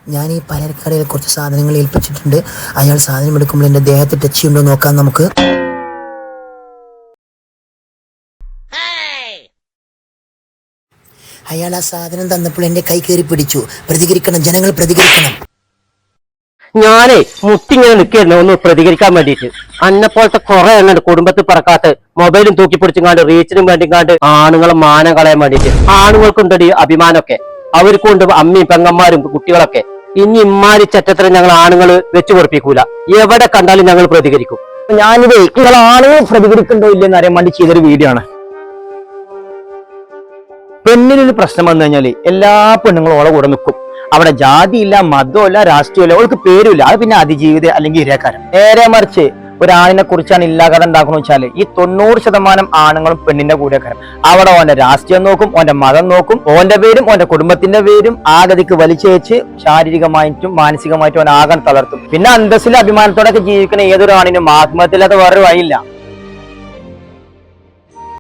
ഞാൻ ഈ പലചരക്കടയിൽ കുറച്ച് സാധനങ്ങൾ ഏൽപ്പിച്ചിട്ടുണ്ട്. അയാൾ സാധനം എടുക്കുമ്പോൾ എൻ്റെ ദേഹത്ത് ടച്ച് ചെയ്യുന്നുണ്ടോ നോക്കാം നമുക്ക്. അയാൾ ആ സാധനം തന്നപ്പോൾ എൻ്റെ കൈ കയറി പിടിച്ചു. പ്രതികരിക്കണം, ജനങ്ങൾ പ്രതികരിക്കണം. ഞാനേ മുട്ടിങ്ങനെ നിൽക്കായിരുന്നു ഒന്ന് പ്രതികരിക്കാൻ വേണ്ടിയിട്ട്. അന്നെപ്പോലത്തെ കുറെ എണ്ണുണ്ട് കുടുംബത്തിൽ പറക്കാത്ത മൊബൈലും തൂക്കി പിടിച്ചുങ്ങാണ്ട് റീച്ചിനും വേണ്ടിങ്ങാണ്ട് ആണുങ്ങളെ മാനം കളയാൻ വേണ്ടിയിട്ട്. ആണുങ്ങൾക്കുണ്ടടി അഭിമാനമൊക്കെ, അവർക്കുണ്ട് അമ്മയും പെങ്ങന്മാരും കുട്ടികളൊക്കെ. ഇനി ഇമ്മാരി ചറ്റത്തരം ഞങ്ങൾ ആണുങ്ങൾ വെച്ചു പൊറപ്പിക്കൂല. എവിടെ കണ്ടാലും ഞങ്ങൾ പ്രതികരിക്കും. ഞാനിതേ നിങ്ങൾ ആണുങ്ങൾ പ്രതികരിക്കണ്ടോ ഇല്ലെന്ന് അറിയാൻ വേണ്ടി ചെയ്തൊരു വീഡിയോ ആണ്. പെണ്ണിനൊരു പ്രശ്നം വന്നു കഴിഞ്ഞാല് എല്ലാ പെണ്ണുങ്ങളും ഓളെ കൂടെ നിൽക്കും. അവിടെ ജാതിയില്ല, മതമില്ല, രാഷ്ട്രീയമില്ല, അവൾക്ക് പേരുമില്ല. അത് പിന്നെ അതിജീവിത അല്ലെങ്കിൽ ഇരക്കാരൻ. നേരെ മറിച്ച് ഒരാണിനെ കുറിച്ചാണ് ഇല്ലാകഥ ഉണ്ടാക്കുന്ന വെച്ചാല് ഈ 90% ആണുങ്ങളും പെണ്ണിന്റെ കൂടെക്കാരം. അവിടെ ഓന്റെ രാഷ്ട്രീയം നോക്കും, ഓന്റെ മതം നോക്കും, ഓന്റെ പേരും ഓന്റെ കുടുംബത്തിന്റെ പേരും ആഗതിക്ക് വലിച്ചേച്ച് ശാരീരികമായിട്ടും മാനസികമായിട്ടും ഓൻ ആകാൻ തളർത്തും. പിന്നെ അന്തസ്സിലെ അഭിമാനത്തോടെ ജീവിക്കുന്ന ഏതൊരു ആണിനും ആത്മഹത്യയില്ലാതെ വേറൊരു വഴിയില്ല.